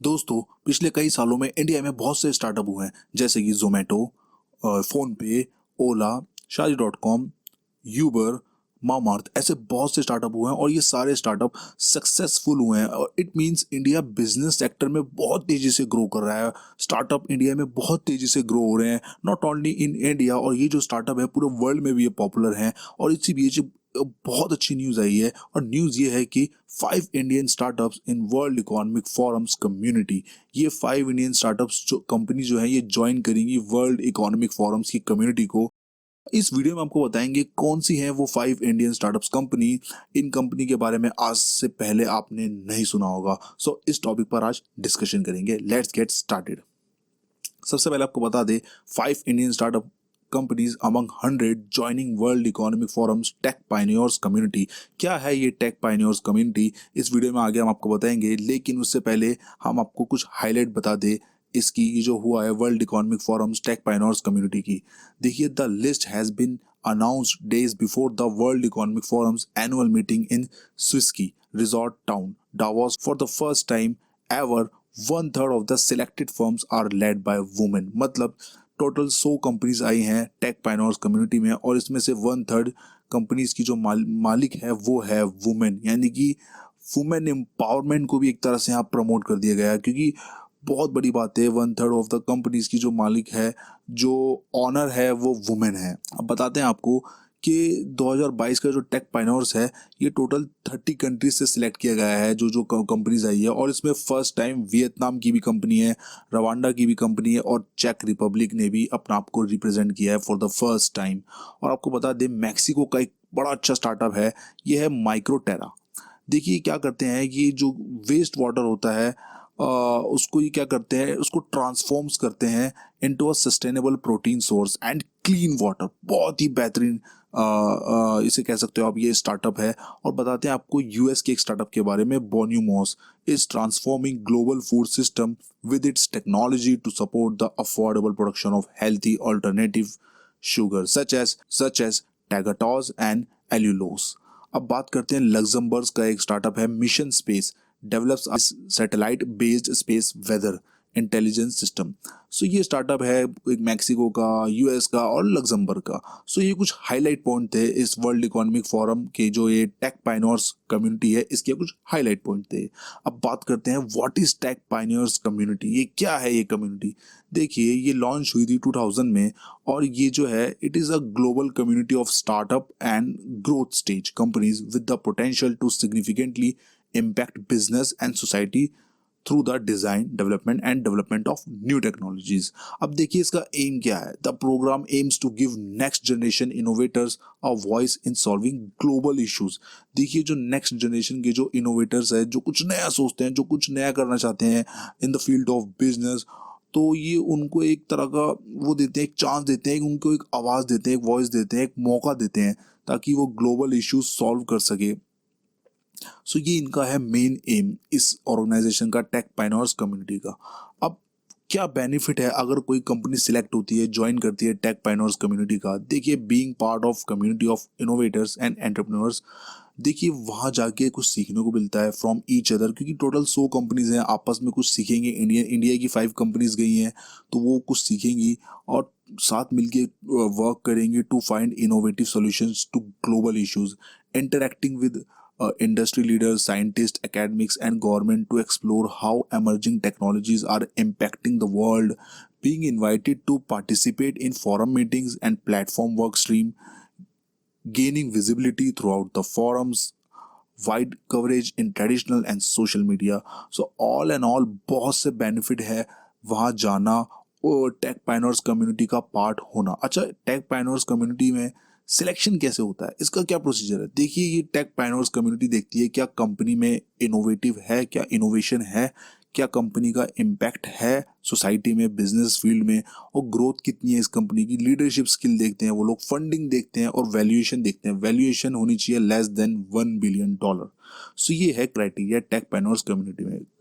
दोस्तों, पिछले कई सालों में इंडिया में बहुत से स्टार्टअप हुए हैं, जैसे कि जोमेटो, फोन पे, ओला, शादी डॉट कॉम, यूबर, मामार्थ। ऐसे बहुत से स्टार्टअप हुए हैं और ये सारे स्टार्टअप सक्सेसफुल हुए हैं और it means India business sector में बहुत तेजी से ग्रो कर रहा है। स्टार्टअप इंडिया में बहुत तेजी से ग्रो हो रहे हैं, नॉट ओनली इन इंडिया, और ये जो स्टार्टअप है पूरे वर्ल्ड में भी ये पॉपुलर हैं। और इसी बीच बहुत अच्छी न्यूज़ आई है, और न्यूज़ ये है कि 5 Indian startups in world economic forums community. ये 5 इंडियन स्टार्टअप्स जो कंपनी जो है ये ज्वाइन करेंगी वर्ल्ड इकोनॉमिक फोरम्स की कम्युनिटी को। इस वीडियो में आपको बताएंगे कौन सी है वो 5 इंडियन स्टार्टअप्स कंपनी। इन कंपनी के बारे में आज से पहले आपने नहीं सुना होगा। सो इस टॉपिक पर आज डिस्कशन करेंगे। Let's get started. सबसे पहले आपको बता दे, 5 Indian startup companies among 100 joining world economic forums tech pioneers community. क्या है ये टेक पायनियर्स कम्युनिटी, इस वीडियो में आगे हम आपको बताएंगे, लेकिन उससे पहले हम आपको कुछ हाईलाइट बता दे इसकी। ये जो हुआ है world economic forums tech pioneers community की, देखिए the list has been announced days before the World Economic Forum's annual meeting in Swiss resort town Davos. For the first time ever, 1/3 of the selected firms are led by women। मतलब total 100 companies आई हैं take pioneers community में, और इसमें से 1/3 companies की जो मालिक है वो है वुमेन। यानी कि वुमेन एम्पावरमेंट को भी एक तरह से यहाँ प्रमोट कर दिया गया है, क्योंकि बहुत बड़ी बात है 1/3 ऑफ द कंपनीज की जो मालिक है, जो ऑनर है, वो वुमेन है। अब बताते हैं आपको कि 2022 का जो टेक पायनियर्स है ये टोटल 30 कंट्रीज से सिलेक्ट किया गया है, जो जो कंपनीज आई है। और इसमें फर्स्ट टाइम वियतनाम की भी कंपनी है, रवांडा की भी कंपनी है, और चेक रिपब्लिक ने भी अपना आप को रिप्रेजेंट किया है फॉर द फर्स्ट टाइम। और आपको बता दें, मैक्सिको का एक बड़ा अच्छा स्टार्टअप है, ये है माइक्रोटेरा। देखिए क्या करते हैं, ये जो वेस्ट वाटर होता है उसको ये क्या करते हैं, उसको ट्रांसफॉर्म्स करते हैं into a sustainable protein source and clean water. बहुत ही बेहतरीन इसे कह सकते हो आप, ये स्टार्टअप है। और बताते हैं आपको यूएस के एक स्टार्टअप के बारे में, Bonumose is transforming global food system with its technology to support the affordable production of healthy alternative sugar such as tagatose and allulose. अब बात करते हैं लग्जमबर्ग का एक स्टार्टअप है mission space, develops a satellite based space weather intelligence system. So ये startup है एक मैक्सिको का, यूएस का और लग्जमबर्ग का। सो ये कुछ हाईलाइट पॉइंट थे इस वर्ल्ड इकोनॉमिक फोरम के, जो ये टेक पायनियर्स कम्युनिटी है इसके कुछ हाईलाइट पॉइंट थे। अब बात करते हैं what is tech pioneers community, ये क्या है ये कम्युनिटी। देखिए ये लॉन्च हुई थी 2000 में, और ये जो है it is a global community of startup and growth stage companies with the potential to significantly impact business and society through the design, development of new technologies। अब देखिए इसका एम क्या है। The program aims to give next generation innovators a voice in solving global issues. देखिए जो next generation के जो innovators है, जो कुछ नया सोचते हैं, जो कुछ नया करना चाहते हैं in the field of business, तो ये उनको एक तरह का वो देते हैं, एक चांस देते हैं, उनको एक आवाज़ देते हैं, एक वॉइस देते हैं, एक मौका देते हैं, ताकि वो ग्लोबल इश्यूज सॉल्व कर सके। सो ये इनका है मेन एम इस ऑर्गेनाइजेशन का, टेक पायनियर्स कम्युनिटी का। अब क्या बेनिफिट है अगर कोई कंपनी सिलेक्ट होती है, ज्वाइन करती है टेक पायनियर्स कम्युनिटी का। देखिए being part of community of innovators and entrepreneurs, देखिए वहाँ जाके कुछ सीखने को मिलता है फ्रॉम ईच अदर, क्योंकि टोटल 100 कंपनीज हैं, आपस में कुछ सीखेंगे। इंडिया की 5 कंपनीज गई हैं तो वो कुछ सीखेंगी और साथ मिलके वर्क करेंगे to find innovative solutions to global issues, interacting with industry leaders, scientists, academics, and government to explore how emerging technologies are impacting the world. Being invited to participate in forum meetings and platform work stream, gaining visibility throughout the forums, wide coverage in traditional and social media. So all and all बहुत से benefit है वहाँ जाना और take pioneers community का part होना। अच्छा, take pioneers community में सिलेक्शन कैसे होता है, इसका क्या प्रोसीजर है। देखिए ये टेक पायनियर्स कम्युनिटी देखती है क्या कंपनी में इनोवेटिव है, क्या इनोवेशन है, क्या कंपनी का इम्पैक्ट है सोसाइटी में, बिजनेस फील्ड में, और ग्रोथ कितनी है इस कंपनी की। लीडरशिप स्किल देखते हैं वो लोग, फंडिंग देखते हैं, और वैल्यूएशन देखते हैं। वैल्यूएशन होनी चाहिए लेस देन $1 बिलियन। सो ये है क्राइटेरिया टेक पायनियर्स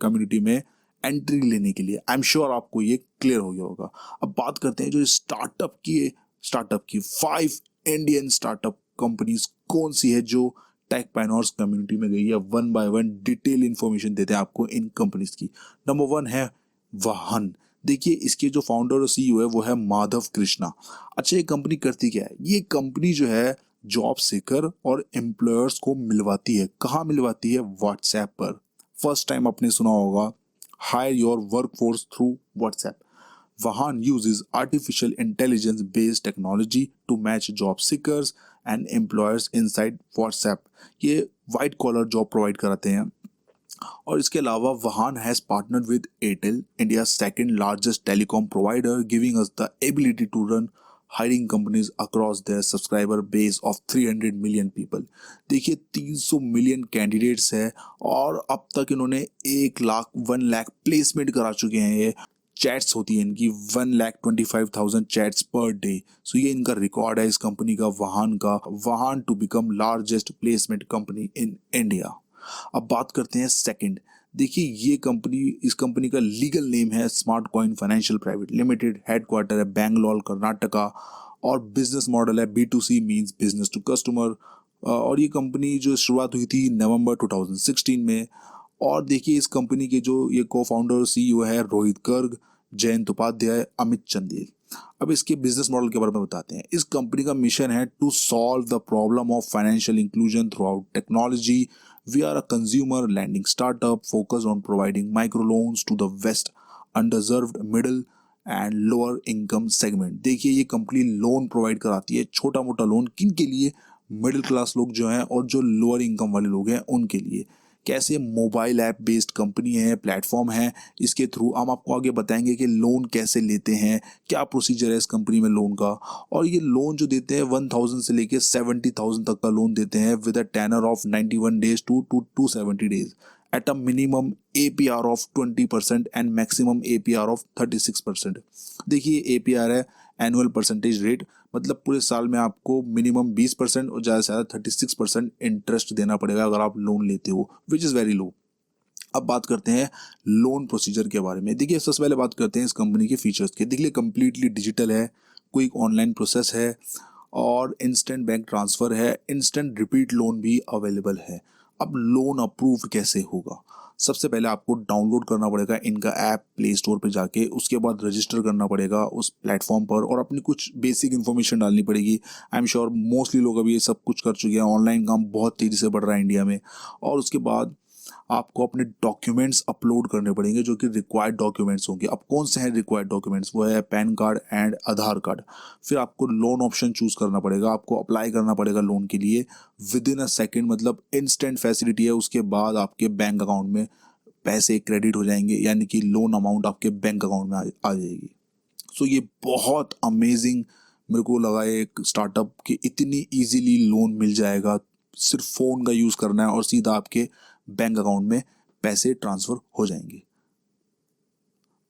कम्युनिटी में एंट्री लेने के लिए। आई एम श्योर आपको ये क्लियर हो गया होगा। अब बात करते हैं जो स्टार्टअप की 5 इंडियन स्टार्टअप कंपनीज कौन सी है जो टेक पाइनर्स कम्युनिटी में गई है, one by one detail information देते हैं आपको इन कंपनीज की। नंबर 1 है वाहन। देखिए इसके जो फाउंडर और सीईओ है वो है माधव कृष्णा। अच्छा, ये कंपनी करती क्या है? ये कंपनी जो है जॉब सीकर और एम्प्लॉयर्स को मिलवाती है। कहाँ मिलवाती है? व्हाट्सएप पर। फर्स्ट टाइम आपने सुना होगा hire your workforce through WhatsApp. Vahan uses artificial intelligence based technology to match job seekers and employers inside WhatsApp। ये वाइट कॉलर जॉब प्रोवाइड कराते हैं। और इसके अलावा Vahan has partnered with Airtel, India's second largest telecom provider, giving us the ability to run hiring companies across their subscriber base of 300 million people। देखिए 300 million candidates है और अब तक इन्होंने 1 लाख प्लेसमेंट करा चुके हैं। ये चैट्स होती है इनकी 1,25,000 चैट्स पर डे। सो ये इनका रिकॉर्ड है इस कंपनी का, Vahan to become largest placement company in India. अब बात करते हैं सेकंड। देखिए ये कंपनी, इस कंपनी का लीगल नेम है smart Coin financial private limited, headquarter है बेंगलोर कर्नाटका, और बिजनेस मॉडल है B2C means business to customer. और ये कंपनी जो शुरुआत हुई थी नवंबर 2016 में। और देखिए इस कंपनी के जो ये को फाउंडर सीईओ है रोहित गर्ग, जयंत उपाध्याय, अमित चंदेल। अब इसके बिजनेस मॉडल के बारे में बताते हैं। इस कंपनी का मिशन है to solve the problem of financial inclusion throughout technology. We are a consumer lending startup focus on providing micro loans to the vast underserved middle and lower income segment. देखिए ये company loan provide कराती है, छोटा मोटा loan, किन के लिए? Middle class लोग जो हैं और जो लोअर इनकम वाले लोग हैं उनके लिए। कैसे? मोबाइल ऐप बेस्ड कंपनी है, प्लेटफॉर्म है। इसके थ्रू हम आपको आगे बताएंगे कि लोन कैसे लेते हैं, क्या प्रोसीजर है इस कंपनी में लोन का। और ये लोन जो देते हैं 1000 से लेके 70,000 तक का लोन देते हैं with a tenor of 91 days to 270 days at a minimum APR of 20% and maximum APR of 36%। देखिए APR है एनुअल परसेंटेज रेट, मतलब पूरे साल में आपको मिनिमम 20% और ज़्यादा से ज़्यादा 36% इंटरेस्ट देना पड़ेगा अगर आप लोन लेते हो, विच इज़ वेरी लो। अब बात करते हैं लोन प्रोसीजर के बारे में। देखिए सबसे पहले बात करते हैं इस कंपनी के फीचर्स के। देखिए कंप्लीटली डिजिटल है, क्विक ऑनलाइन प्रोसेस है और इंस्टेंट बैंक ट्रांसफ़र है, इंस्टेंट रिपीट लोन भी अवेलेबल है। अब लोन अप्रूव कैसे होगा? सबसे पहले आपको डाउनलोड करना पड़ेगा इनका ऐप प्ले स्टोर पे जाके, उसके बाद रजिस्टर करना पड़ेगा उस प्लेटफॉर्म पर और अपनी कुछ बेसिक इन्फॉर्मेशन डालनी पड़ेगी। आई एम श्योर मोस्टली लोग अभी ये सब कुछ कर चुके हैं। ऑनलाइन काम बहुत तेज़ी से बढ़ रहा है इंडिया में। और उसके बाद आपको अपने डॉक्यूमेंट्स अपलोड करने पड़ेंगे जो कि रिक्वायर्ड डॉक्यूमेंट्स होंगे। अब कौन से हैं रिक्वायर्ड डॉक्यूमेंट्स? वो है pan card and Aadhaar card. फिर आपको लोन ऑप्शन चूज करना पड़ेगा, आपको अप्लाई करना पड़ेगा लोन के लिए विद इन अ सेकेंड, मतलब इंस्टेंट फैसिलिटी है। उसके बाद आपके बैंक अकाउंट में पैसे क्रेडिट हो जाएंगे, यानी कि लोन अमाउंट आपके बैंक अकाउंट में आ जाएगी। सो ये बहुत अमेजिंग मेरे को लगा एक स्टार्टअप कि इतनी इजीली लोन मिल जाएगा, सिर्फ फ़ोन का यूज़ करना है और सीधा आपके बैंक अकाउंट में पैसे ट्रांसफ़र हो जाएंगे।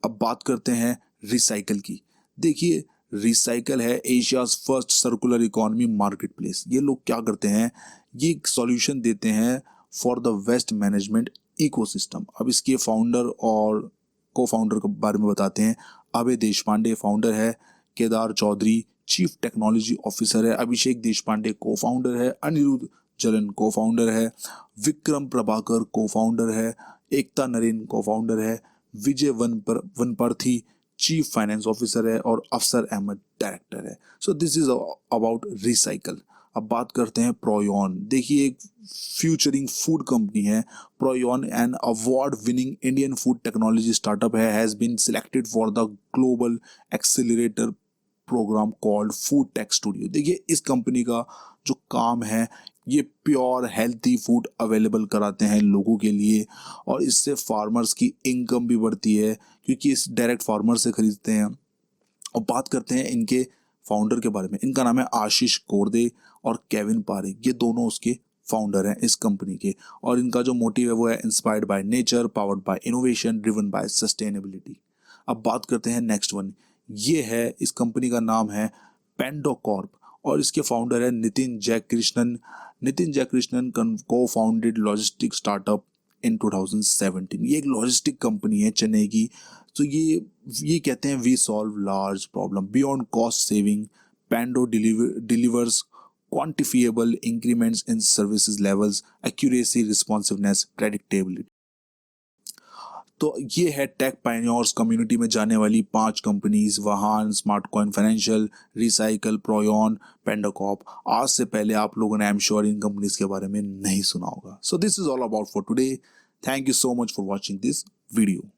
अब बात करते हैं रिसाइकल की। देखिए रिसाइकल है Asia's first circular economy market place. ये लोग क्या करते हैं? ये एक सॉल्यूशन देते हैं for the waste management ecosystem. अब इसके फाउंडर और को फाउंडर के बारे में बताते हैं। अभय देशपांडे फाउंडर है, Kedar Chaudhary chief technology officer है, अभिषेक देशपांडे को फाउंडर है, अनिरुद्ध जलन को फाउंडर है, विक्रम प्रभाकर को फाउंडर है, एकता नरेन को फाउंडर है, विजय वनपर्थी चीफ फाइनेंस ऑफिसर है और अफसर अहमद डायरेक्टर है। सो दिस इज अबाउट रिसाइकल। अब बात करते हैं प्रोयॉन। देखिए एक फ्यूचरिंग फूड कंपनी है Proeon, an award winning Indian food technology startup है, has been selected for the global accelerator program called food tech studio. देखिए इस कंपनी का जो काम है ये प्योर हेल्थी फूड अवेलेबल कराते हैं लोगों के लिए और इससे फार्मर्स की इनकम भी बढ़ती है क्योंकि इस डायरेक्ट फार्मर से खरीदते हैं। और बात करते हैं इनके फाउंडर के बारे में। इनका नाम है आशीष कोरदे और केविन पारेख, ये दोनों उसके फाउंडर हैं इस कंपनी के। और इनका जो मोटिव है वो है inspired by nature, powered by innovation, driven by sustainability. अब बात करते हैं नेक्स्ट वन। ये है, इस कंपनी का नाम है पेंडो कॉर्प और इसके फाउंडर है नितिन जयकृष्णन। नितिन जयकृष्णन को फाउंडेड लॉजिस्टिक स्टार्टअप इन 2017। ये एक लॉजिस्टिक कंपनी है चेन्नई की। तो ये कहते हैं we solve large problem beyond cost saving. Pendo delivers quantifiable increments in services levels, accuracy, responsiveness, predictability. तो ये है टेक पायनियर्स कम्युनिटी में जाने वाली 5 companies, Vahan, Smart Coin Financial, Recykal, Proeon, पेंडाकॉप। आज से पहले आप लोगों ने आई एम श्योर इन कंपनीज के बारे में नहीं सुना होगा। So this is all about for today. Thank you so much for watching this video.